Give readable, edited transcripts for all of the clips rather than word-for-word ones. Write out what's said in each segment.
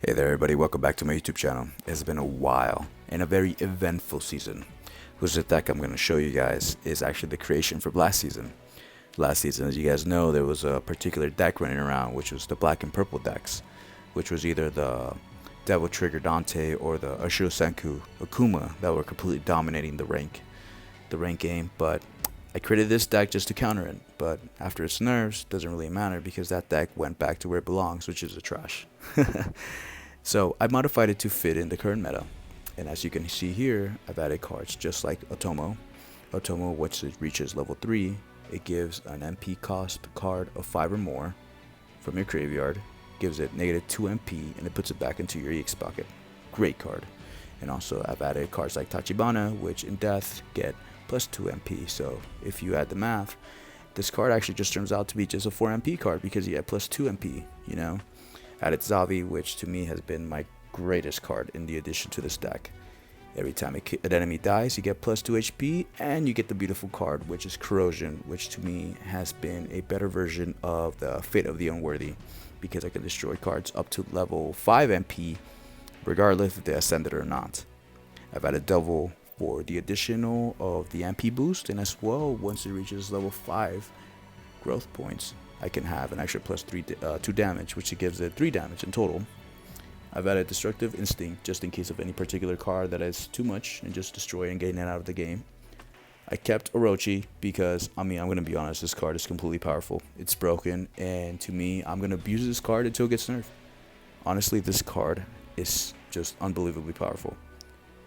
Hey there everybody, welcome back to my YouTube channel. It's been a while and a very eventful season. Which the deck I'm going to show you guys is actually the creation for last season. Last season, as you guys know, there was a particular deck running around, which was the black and purple decks, which was either the Devil Trigger Dante or the Ashiro Senku Akuma that were completely dominating the rank game. But I created this deck just to counter it, but after its nerfs, doesn't really matter because that deck went back to where it belongs, which is the trash. So I modified it to fit in the current meta, and as you can see here, I've added cards just like Otomo. Otomo, once it reaches level 3, it gives an MP cost card of 5 or more from your graveyard, gives it negative 2 MP, and it puts it back into your EX pocket. Great card. And also I've added cards like Tachibana, which in death get plus 2 MP, so if you add the math, this card actually just turns out to be just a 4 MP card because you have plus 2 MP, you know. Added Zavi, which to me has been my greatest card in the addition to this deck. Every time an enemy dies, you get plus 2 HP, and you get the beautiful card, which is Corrosion, which to me has been a better version of the Fate of the Unworthy, because I can destroy cards up to level 5 MP, regardless if they ascended or not. I've added Devil for the additional of the MP boost, and as well, once it reaches level 5 growth points, I can have an extra plus 2 damage, which it gives it 3 damage in total. I've added Destructive Instinct just in case of any particular card that is too much and just destroy and gain it out of the game. I kept Orochi because, I'm going to be honest, this card is completely powerful. It's broken, and to me, I'm going to abuse this card until it gets nerfed. Honestly, this card is just unbelievably powerful.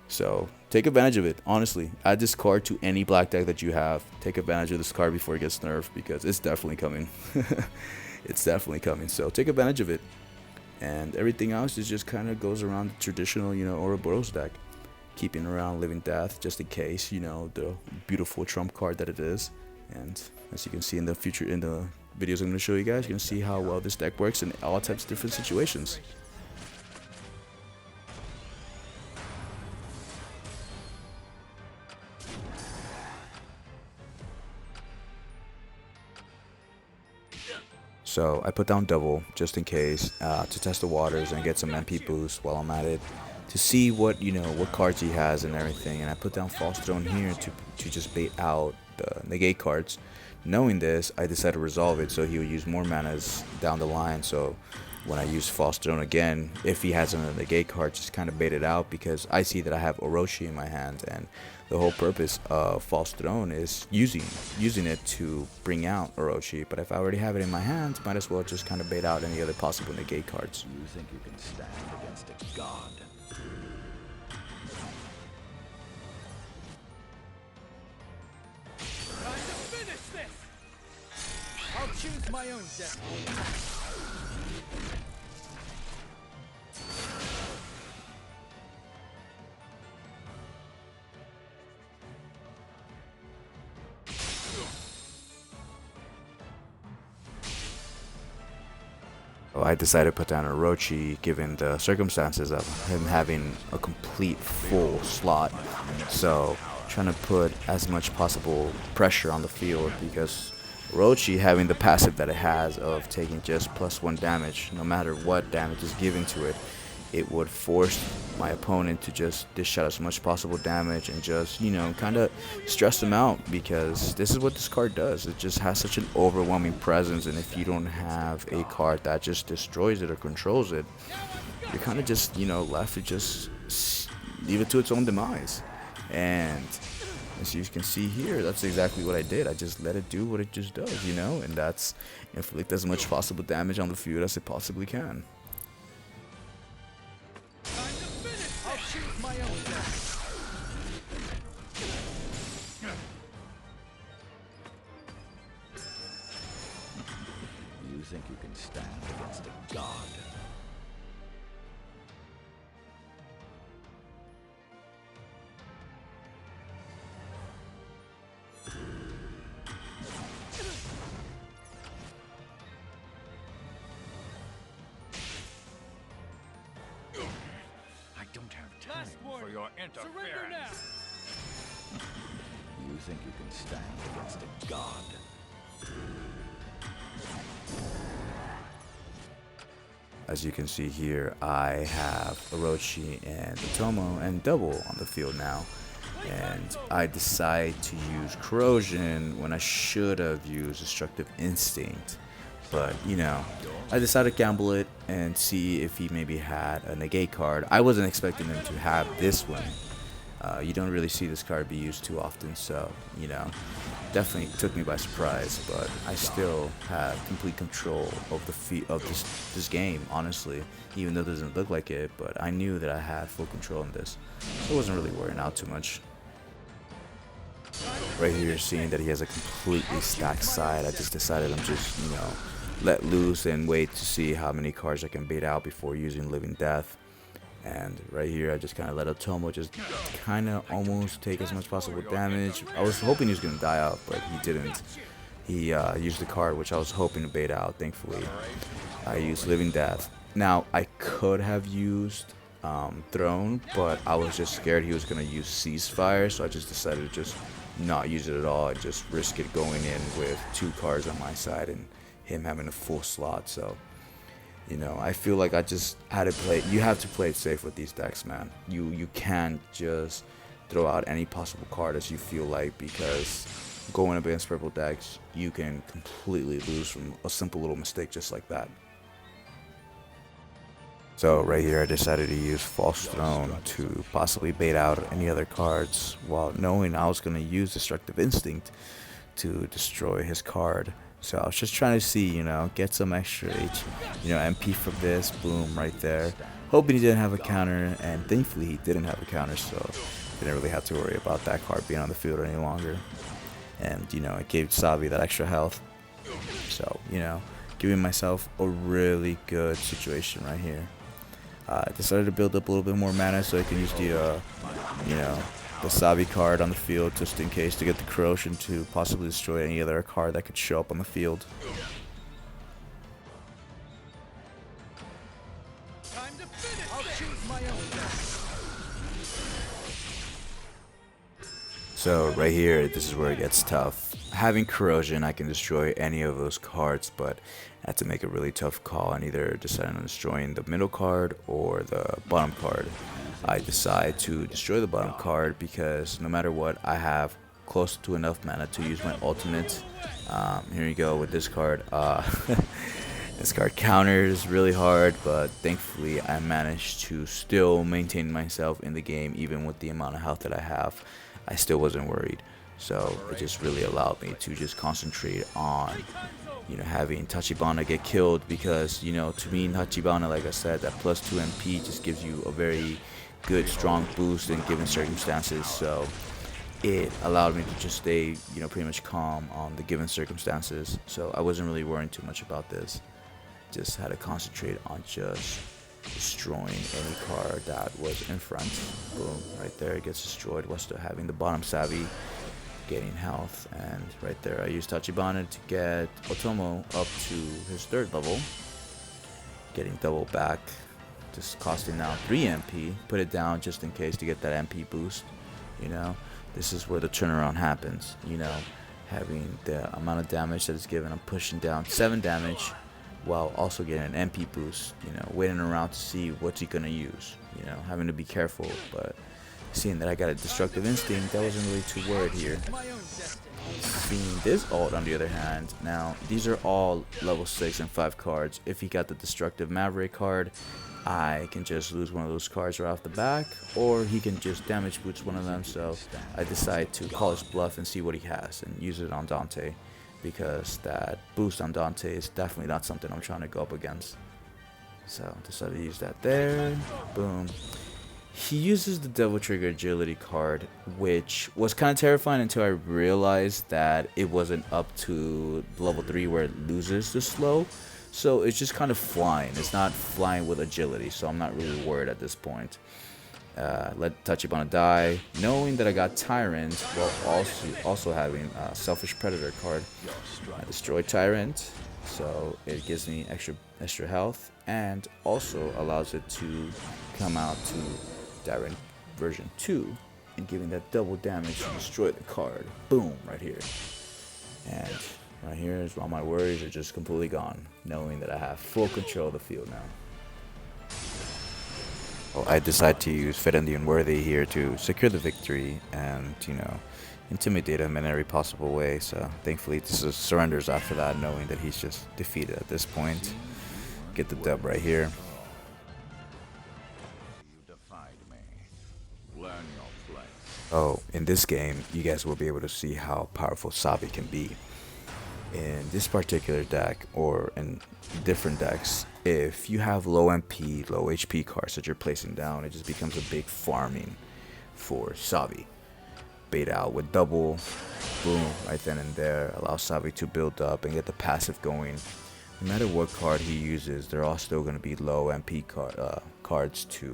So take advantage of it. Honestly, add this card to any black deck that you have. Take advantage of this card before it gets nerfed because it's definitely coming. It's definitely coming. So take advantage of it. And everything else is just kind of goes around the traditional, Uroboros deck, keeping around Living Death just in case, the beautiful trump card that it is. And as you can see in the future, in the videos I'm going to show you guys, you can see how well this deck works in all types of different situations. So I put down Devil just in case to test the waters and get some MP boost while I'm at it, to see what what cards he has and everything. And I put down False Throne here to just bait out the negate cards. Knowing this, I decided to resolve it so he would use more manas down the line. So when I use False Throne again, if he has another negate card, just kind of bait it out because I see that I have Orochi in my hand, and the whole purpose of False Throne is using it to bring out Orochi. But if I already have it in my hand, might as well just kind of bait out any other possible negate cards. You think you can stand against a god? Time to finish this! I'll choose my own destiny. So I decided to put down Orochi given the circumstances of him having a complete full slot. So trying to put as much possible pressure on the field because Orochi having the passive that it has of taking just +1 damage, no matter what damage is given to it, it would force my opponent to just dish out as much possible damage and just, kind of stress them out, because this is what this card does. It just has such an overwhelming presence, and if you don't have a card that just destroys it or controls it, you're kind of just, left to just leave it to its own demise. And as you can see here, that's exactly what I did. I just let it do what it just does, and that's inflict as much possible damage on the field as it possibly can. I'll choose my own destiny. You think you can stand against a god? I don't have time Last for warning. your Surrender interference. You think you can stand against a god? as you can see here, I have Orochi and Otomo and double on the field now. And I decide to use Corrosion when I should have used Destructive Instinct. But, you know, I decided to gamble it and see if he maybe had a negate card. I wasn't expecting him to have this one. You don't really see this card be used too often, so, you know, definitely took me by surprise. But I still have complete control of this game, honestly, even though it doesn't look like it. But I knew that I had full control in this. I wasn't really worrying out too much. Right here, seeing that he has a completely stacked side, I just decided I'm just, you know, let loose and wait to see how many cards I can bait out before using Living Death. And right here, I just kind of let Otomo just kind of almost take as much possible damage. I was hoping he was going to die out, but he didn't. He used the card, which I was hoping to bait out, thankfully. I used Living Death. Now, I could have used Throne, but I was just scared he was going to use Ceasefire, so I just decided to just not use it at all and just risk it going in with 2 cards on my side and him having a full slot. So, you know, I feel like I just had to play. You have to play it safe with these decks, man. You can't just throw out any possible card as you feel like, because going up against purple decks, you can completely lose from a simple little mistake just like that. So right here, I decided to use False Throne to possibly bait out any other cards, while knowing I was going to use Destructive Instinct to destroy his card. So I was just trying to see, you know, get some extra MP from this. Boom, right there. Hoping he didn't have a counter, and thankfully he didn't have a counter, so didn't really have to worry about that card being on the field any longer. And, you know, it gave Sabi that extra health. So, you know, giving myself a really good situation right here. I decided to build up a little bit more mana so I can use the, the Sabi card on the field just in case to get the Corrosion to possibly destroy any other card that could show up on the field. Time to finish. I'll choose my own death. So right here, this is where it gets tough. Having Corrosion, I can destroy any of those cards, but I had to make a really tough call on either deciding on destroying the middle card or the bottom card. I decide to destroy the bottom card because no matter what, I have close to enough mana to use my ultimate. Here you go with this card. This card counters really hard, but thankfully I managed to still maintain myself in the game even with the amount of health that I have. I still wasn't worried. So it just really allowed me to just concentrate on, you know, having Tachibana get killed, because, you know, to me, Tachibana, like I said, that plus 2 MP just gives you a very good, strong boost in given circumstances. So it allowed me to just stay, you know, pretty much calm on the given circumstances. So I wasn't really worrying too much about this. Just had to concentrate on just destroying any card that was in front. Boom, right there, it gets destroyed while still having the bottom Savvy gaining health. And right there, I used Tachibana to get Otomo up to his 3rd level, getting double back, just costing now 3 MP. Put it down just in case to get that MP boost. You know, this is where the turnaround happens. You know, having the amount of damage that is given, I'm pushing down 7 damage while also getting an MP boost. You know, waiting around to see what's he gonna use. You know, having to be careful, but seeing that I got a Destructive Instinct, I wasn't really too worried here. Seeing this ult on the other hand, now these are all level 6 and 5 cards. If he got the Destructive Maverick card, I can just lose one of those cards right off the back, or he can just damage boost one of them. So I decide to call his bluff and see what he has and use it on Dante, because that boost on Dante is definitely not something I'm trying to go up against. So decided to use that there. Boom. He uses the Devil Trigger Agility card, which was kind of terrifying until I realized that it wasn't up to level 3 where it loses the slow. So it's just kind of flying. It's not flying with agility, so I'm not really worried at this point. Let Tachibana die, knowing that I got Tyrant while also having a Selfish Predator card. I destroy Tyrant, so it gives me extra health, and also allows it to come out to Tyrant version 2 and giving that double damage to destroy the card. Boom, right here. And right here is all my worries are just completely gone, knowing that I have full control of the field now. Well, I decide to use Fit and the Unworthy here to secure the victory and, intimidate him in every possible way. So thankfully, this is surrenders after that, knowing that he's just defeated at this point. Get the dub right here. You defied me. Learn your place. Oh, in this game, you guys will be able to see how powerful Savi can be. In this particular deck, or in different decks, if you have low MP, low HP cards that you're placing down, it just becomes a big farming for Savi. Bait out with double, boom, right then and there, allow Savi to build up and get the passive going. No matter what card he uses, they're all still going to be low MP cards to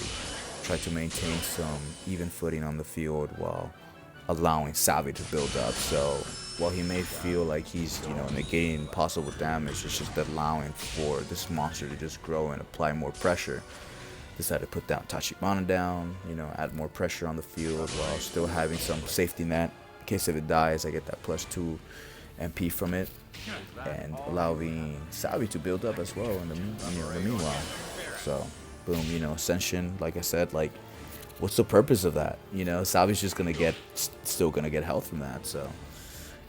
try to maintain some even footing on the field while allowing Savi to build up. So while he may feel like he's, negating possible damage, it's just allowing for this monster to just grow and apply more pressure. Decided to put down Tachibana down, add more pressure on the field while still having some safety net. In case if it dies, I get that +2 MP from it, and allowing Savi to build up as well in the meanwhile. So boom, Ascension, like I said, like, what's the purpose of that? Savi's just still gonna get health from that. So,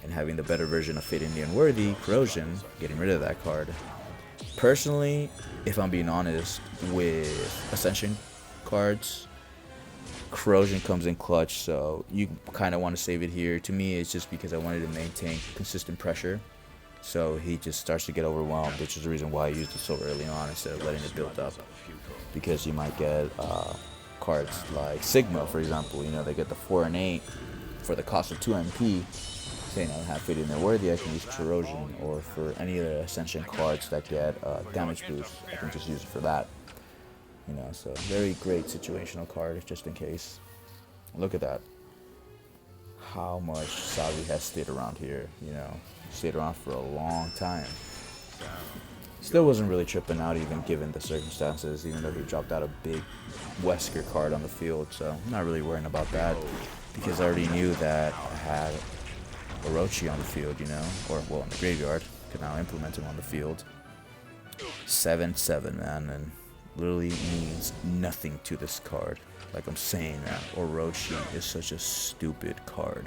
and having the better version of Fate in the Unworthy, Corrosion, getting rid of that card. Personally, if I'm being honest, with Ascension cards, Corrosion comes in clutch, so you kind of want to save it here. To me, it's just because I wanted to maintain consistent pressure. So he just starts to get overwhelmed, which is the reason why I used it so early on instead of letting it build up. Because you might get cards like Sigma, for example, they get the 4 and 8 for the cost of 2 MP. Saying I have Fate in their Worthy, I can use Corrosion, or for any other Ascension cards that get damage boost, I can just use it for that. So very great situational card, just in case. Look at that. How much Savi has stayed around here, stayed around for a long time. Still wasn't really tripping out even given the circumstances, even though he dropped out a big Wesker card on the field, so I'm not really worrying about that, because I already knew that I had Orochi on the field, or well, in the graveyard, could now implement him on the field. 7/7, man, and literally means nothing to this card. Like I'm saying, that Orochi is such a stupid card.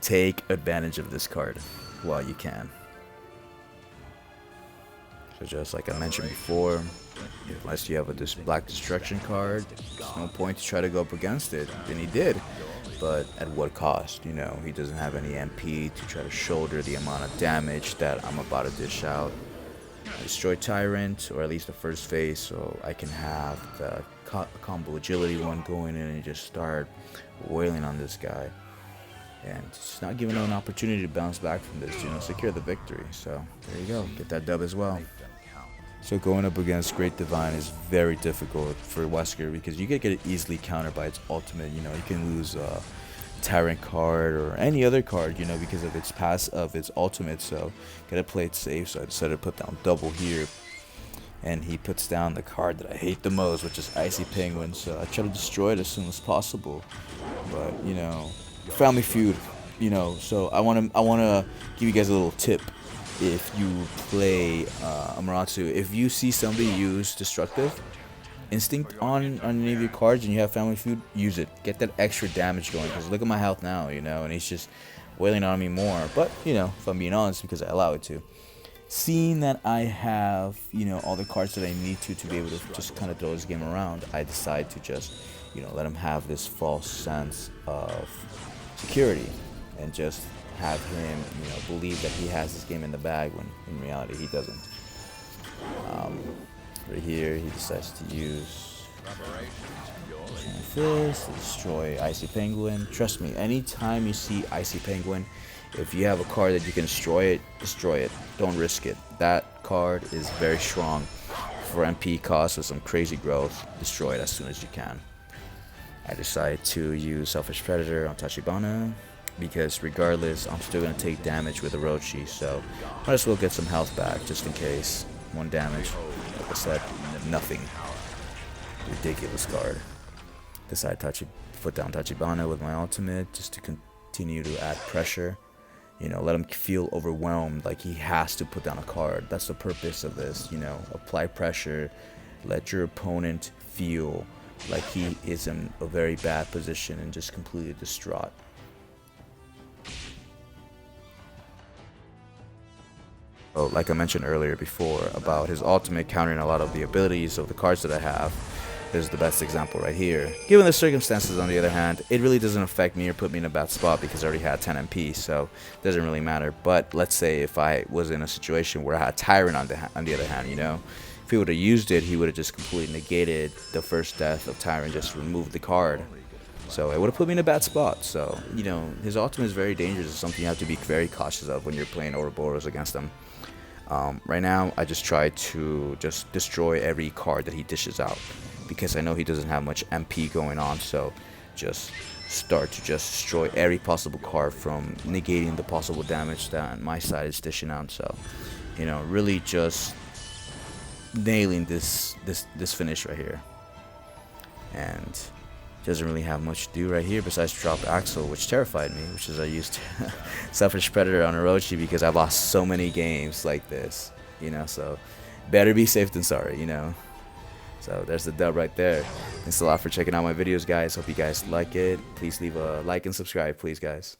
Take advantage of this card while you can. So just like I mentioned before, unless you have a Black Destruction card, there's no point to try to go up against it, and he did. But at what cost? He doesn't have any MP to try to shoulder the amount of damage that I'm about to dish out. Destroy Tyrant, or at least the first phase, so I can have the combo agility one going in and just start wailing on this guy. And just not giving him an opportunity to bounce back from this, secure the victory. So there you go, get that dub as well. So going up against Great Divine is very difficult for Wesker, because you can get it easily countered by its ultimate. You can lose a Tyrant card or any other card, because of its ultimate. So gotta play it safe. So I decided to put down double here, and he puts down the card that I hate the most, which is Icy Penguin. So I try to destroy it as soon as possible. But Family Feud, So I wanna give you guys a little tip. If you play Amaterasu, if you see somebody use Destructive Instinct on any of your cards and you have Family Feud, use it. Get that extra damage going, because look at my health now, and he's just wailing on me more. But, if I'm being honest, because I allow it to. Seeing that I have, all the cards that I need to be able to just kind of throw this game around, I decide to just, let him have this false sense of security and just have him, believe that he has this game in the bag when in reality he doesn't. Right here, he decides to use this to destroy Icy Penguin. Trust me, anytime you see Icy Penguin, if you have a card that you can destroy it. Don't risk it. That card is very strong for MP cost with some crazy growth. Destroy it as soon as you can. I decided to use Selfish Predator on Tachibana, because regardless, I'm still going to take damage with Orochi, so might as well get some health back, just in case. 1 damage, like I said, nothing. Ridiculous card. Decide to put down Tachibana with my ultimate, just to continue to add pressure. Let him feel overwhelmed, like he has to put down a card. That's the purpose of this, apply pressure, let your opponent feel like he is in a very bad position and just completely distraught. Oh, like I mentioned earlier before about his ultimate countering a lot of the abilities of the cards that I have. This is the best example right here. Given the circumstances, on the other hand, it really doesn't affect me or put me in a bad spot because I already had 10 MP, so it doesn't really matter. But let's say if I was in a situation where I had Tyrant on the other hand, you know, if he would have used it, he would have just completely negated the first death of Tyrant, just removed the card. So it would have put me in a bad spot. So, you know, his ultimate is very dangerous. It's something you have to be very cautious of when you're playing Uroboros against him. Right now, I just try to just destroy every card that he dishes out, because I know he doesn't have much MP going on, so just start to just destroy every possible card from negating the possible damage that my side is dishing out. So, you know, really just nailing this finish right here. And doesn't really have much to do right here besides drop Axel, which terrified me, which is I used Selfish Predator on Orochi because I've lost so many games like this, you know, so better be safe than sorry, you know. So there's the dub right there. Thanks a lot for checking out my videos, guys. Hope you guys like it. Please leave a like and subscribe, please, guys.